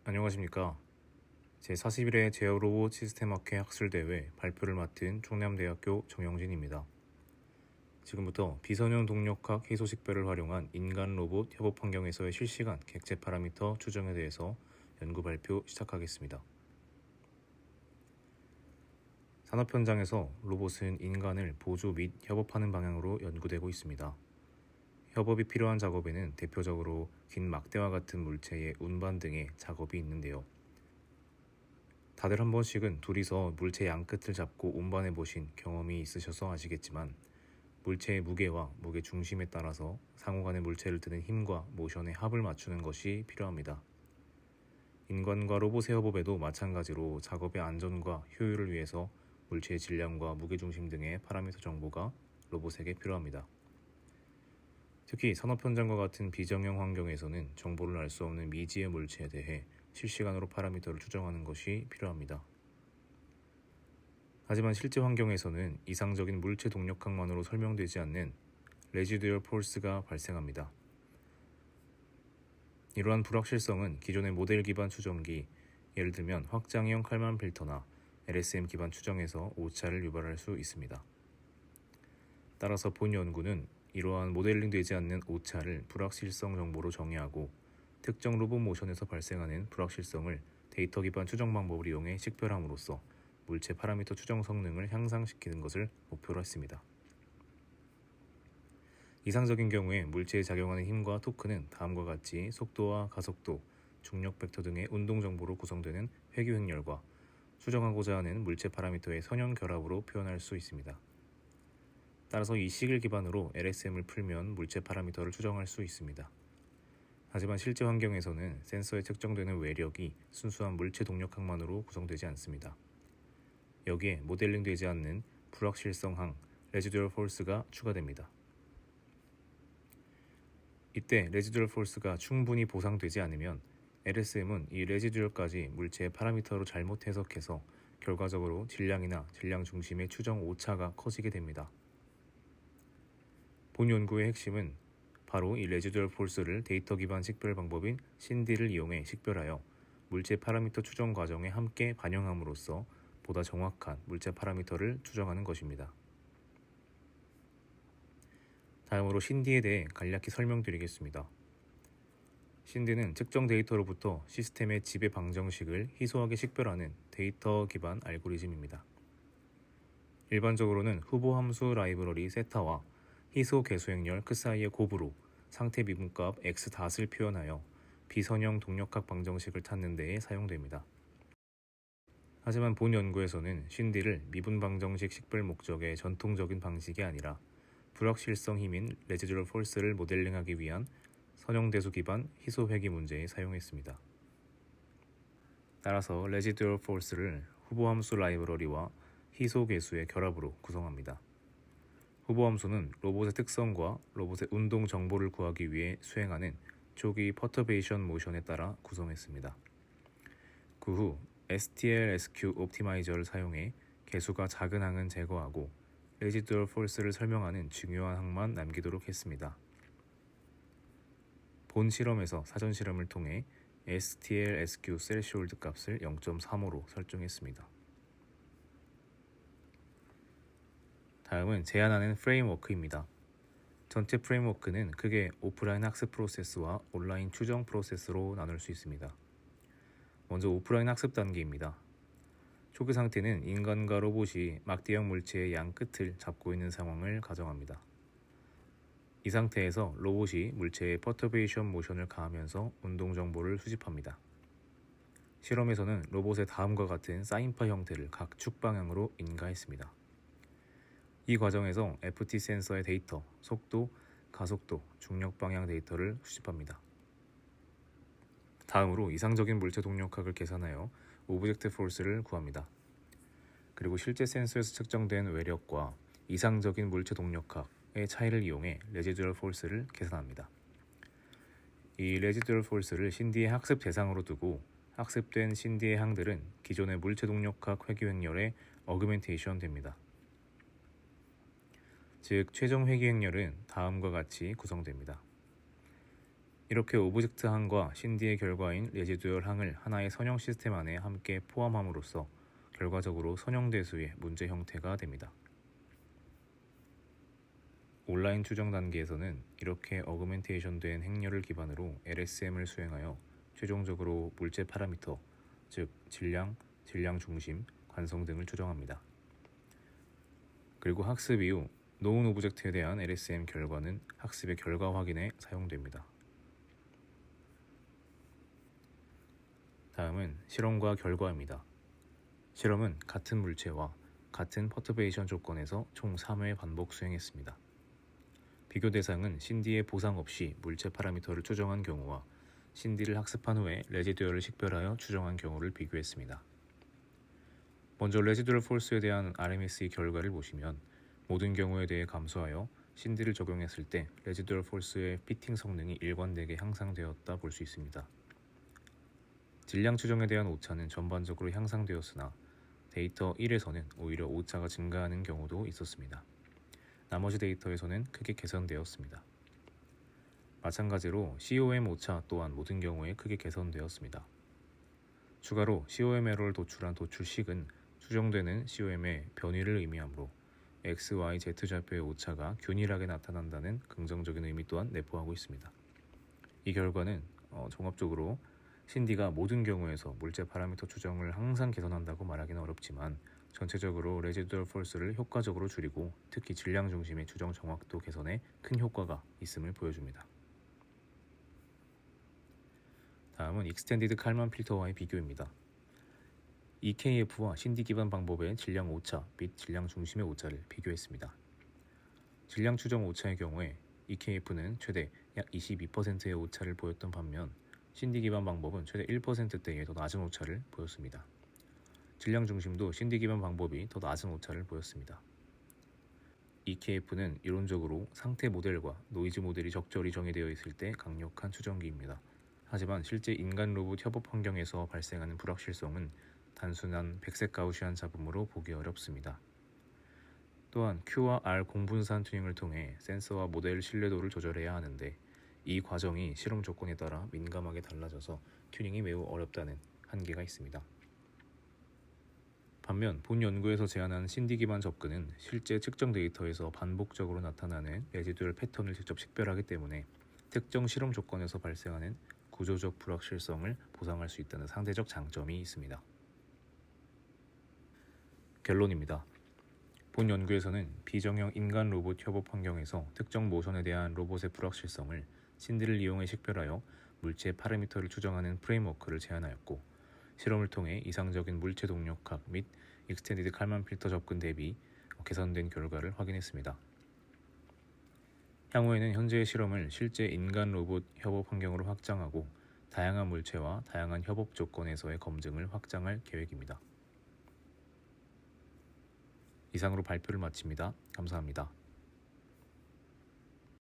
안녕하십니까. 제41회 제어로봇 시스템학회 학술대회 발표를 맡은 충남대학교 정영진입니다. 지금부터 비선형 동력학 희소식별을 활용한 인간 로봇 협업 환경에서의 실시간 객체 파라미터 추정에 대해서 연구 발표 시작하겠습니다. 산업 현장에서 로봇은 인간을 보조 및 협업하는 방향으로 연구되고 있습니다. 협업이 필요한 작업에는 대표적으로 긴 막대와 같은 물체의 운반 등의 작업이 있는데요. 다들 한 번씩은 둘이서 물체 양끝을 잡고 운반해 보신 경험이 있으셔서 아시겠지만 물체의 무게와 무게 중심에 따라서 상호 간의 물체를 드는 힘과 모션의 합을 맞추는 것이 필요합니다. 인간과 로봇의 협업에도 마찬가지로 작업의 안전과 효율을 위해서 물체의 질량과 무게 중심 등의 파라미터 정보가 로봇에게 필요합니다. 특히 산업 현장과 같은 비정형 환경에서는 정보를 알 수 없는 미지의 물체에 대해 실시간으로 파라미터를 추정하는 것이 필요합니다. 하지만 실제 환경에서는 이상적인 물체 동력학만으로 설명되지 않는 레지듀얼 폴스가 발생합니다. 이러한 불확실성은 기존의 모델 기반 추정기, 예를 들면 확장형 칼만 필터나 LSM 기반 추정에서 오차를 유발할 수 있습니다. 따라서 본 연구는 이러한 모델링되지 않는 오차를 불확실성 정보로 정의하고 특정 로봇 모션에서 발생하는 불확실성을 데이터 기반 추정 방법을 이용해 식별함으로써 물체 파라미터 추정 성능을 향상시키는 것을 목표로 했습니다. 이상적인 경우에 물체에 작용하는 힘과 토크는 다음과 같이 속도와 가속도, 중력 벡터 등의 운동 정보로 구성되는 회귀 횡렬과 추정하고자 하는 물체 파라미터의 선형 결합으로 표현할 수 있습니다. 따라서 이 식을 기반으로 LSM을 풀면 물체 파라미터를 추정할 수 있습니다. 하지만 실제 환경에서는 센서에 측정되는 외력이 순수한 물체 동력학만으로 구성되지 않습니다. 여기에 모델링되지 않는 불확실성항, 레지듀얼 폴스가 추가됩니다. 이때 레지듀얼 폴스가 충분히 보상되지 않으면 LSM은 이 레지듀얼까지 물체의 파라미터로 잘못 해석해서 결과적으로 질량이나 질량 중심의 추정 오차가 커지게 됩니다. 본 연구의 핵심은 바로 이 레지듀얼 폴스를 데이터 기반 식별 방법인 신디를 이용해 식별하여 물체 파라미터 추정 과정에 함께 반영함으로써 보다 정확한 물체 파라미터를 추정하는 것입니다. 다음으로 신디에 대해 간략히 설명드리겠습니다. 신디는 특정 데이터로부터 시스템의 지배 방정식을 희소하게 식별하는 데이터 기반 알고리즘입니다. 일반적으로는 후보 함수 라이브러리 세타와 희소 개수행렬 크 사이의 곱으로 상태 미분값 x.을 표현하여 비선형 동력학 방정식을 찾는 데에 사용됩니다. 하지만 본 연구에서는 신디를 미분 방정식 식별 목적의 전통적인 방식이 아니라 불확실성 힘인 레지듀얼 폴스를 모델링하기 위한 선형대수 기반 희소 회귀 문제에 사용했습니다. 따라서 레지듀얼 폴스를 후보 함수 라이브러리와 희소 개수의 결합으로 구성합니다. 후보 함수는 로봇의 특성과 로봇의 운동 정보를 구하기 위해 수행하는 초기 퍼터베이션 모션에 따라 구성했습니다. 그 후 STL-SQ 옵티마이저를 사용해 개수가 작은 항은 제거하고 레지듀얼 폴스를 설명하는 중요한 항만 남기도록 했습니다. 본 실험에서 사전 실험을 통해 STL-SQ 스레시홀드 값을 0.35로 설정했습니다. 다음은 제안하는 프레임워크입니다. 전체 프레임워크는 크게 오프라인 학습 프로세스와 온라인 추정 프로세스로 나눌 수 있습니다. 먼저 오프라인 학습 단계입니다. 초기 상태는 인간과 로봇이 막대형 물체의 양 끝을 잡고 있는 상황을 가정합니다. 이 상태에서 로봇이 물체에 퍼터베이션 모션을 가하면서 운동 정보를 수집합니다. 실험에서는 로봇의 다음과 같은 사인파 형태를 각 축 방향으로 인가했습니다. 이 과정에서 FT 센서의 데이터, 속도, 가속도, 중력 방향 데이터를 수집합니다. 다음으로 이상적인 물체 동력학을 계산하여 오브젝트 폴스를 구합니다. 그리고 실제 센서에서 측정된 외력과 이상적인 물체 동력학의 차이를 이용해 레지듀얼 폴스를 계산합니다. 이 레지듀얼 폴스를 신디의 학습 대상으로 두고 학습된 신디의 항들은 기존의 물체 동력학 회귀 횡렬에 어그멘테이션 됩니다. 즉 최종 회귀 횡렬은 다음과 같이 구성됩니다. 이렇게 오브젝트 항과 신디의 결과인 레지듀얼 항을 하나의 선형 시스템 안에 함께 포함함으로써 결과적으로 선형대수의 문제 형태가 됩니다. 온라인 추정 단계에서는 이렇게 어그멘테이션 된 행렬을 기반으로 LSM을 수행하여 최종적으로 물체 파라미터, 즉 질량, 질량 중심, 관성 등을 추정합니다. 그리고 학습 이후 노운 오브젝트에 대한 LSM 결과는 학습의 결과 확인에 사용됩니다. 다음은 실험과 결과입니다. 실험은 같은 물체와 같은 퍼터베이션 조건에서 총 3회 반복 수행했습니다. 비교 대상은 신디의 보상 없이 물체 파라미터를 추정한 경우와 신디를 학습한 후에 레지듀얼을 식별하여 추정한 경우를 비교했습니다. 먼저 레지듀얼 폴스에 대한 RMSE 결과를 보시면 모든 경우에 대해 감수하여 신디를 적용했을 때 레지듀얼 폴스의 피팅 성능이 일관되게 향상되었다 볼 수 있습니다. 질량 추정에 대한 오차는 전반적으로 향상되었으나 데이터 1에서는 오히려 오차가 증가하는 경우도 있었습니다. 나머지 데이터에서는 크게 개선되었습니다. 마찬가지로 COM 오차 또한 모든 경우에 크게 개선되었습니다. 추가로 COM 에러를 도출한 도출식은 추정되는 COM의 변이를 의미하므로 X, Y, Z 좌표의 오차가 균일하게 나타난다는 긍정적인 의미 또한 내포하고 있습니다. 이 결과는 종합적으로 신디가 모든 경우에서 물체 파라미터 추정을 항상 개선한다고 말하기는 어렵지만 전체적으로 레지듀얼 폴스를 효과적으로 줄이고 특히 질량 중심의 추정 정확도 개선에 큰 효과가 있음을 보여줍니다. 다음은 익스텐디드 칼만 필터와의 비교입니다. EKF와 신디 기반 방법의 질량 오차 및 질량 중심의 오차를 비교했습니다. 질량 추정 오차의 경우에 EKF는 최대 약 22%의 오차를 보였던 반면 신디 기반 방법은 최대 1%대의 더 낮은 오차를 보였습니다. 질량 중심도 신디 기반 방법이 더 낮은 오차를 보였습니다. EKF는 이론적으로 상태 모델과 노이즈 모델이 적절히 정의되어 있을 때 강력한 추정기입니다. 하지만 실제 인간 로봇 협업 환경에서 발생하는 불확실성은 단순한 백색 가우시안 잡음으로 보기 어렵습니다. 또한 Q와 R 공분산 튜닝을 통해 센서와 모델 신뢰도를 조절해야 하는데 이 과정이 실험 조건에 따라 민감하게 달라져서 튜닝이 매우 어렵다는 한계가 있습니다. 반면 본 연구에서 제안한 신디 기반 접근은 실제 측정 데이터에서 반복적으로 나타나는 레지듀얼 패턴을 직접 식별하기 때문에 특정 실험 조건에서 발생하는 구조적 불확실성을 보상할 수 있다는 상대적 장점이 있습니다. 결론입니다. 본 연구에서는 비정형 인간 로봇 협업 환경에서 특정 모션에 대한 로봇의 불확실성을 신디를 이용해 식별하여 물체 파라미터를 추정하는 프레임워크를 제안하였고 실험을 통해 이상적인 물체 동력학 및 익스텐디드 칼만 필터 접근 대비 개선된 결과를 확인했습니다. 향후에는 현재의 실험을 실제 인간 로봇 협업 환경으로 확장하고 다양한 물체와 다양한 협업 조건에서의 검증을 확장할 계획입니다. 이상으로 발표를 마칩니다. 감사합니다.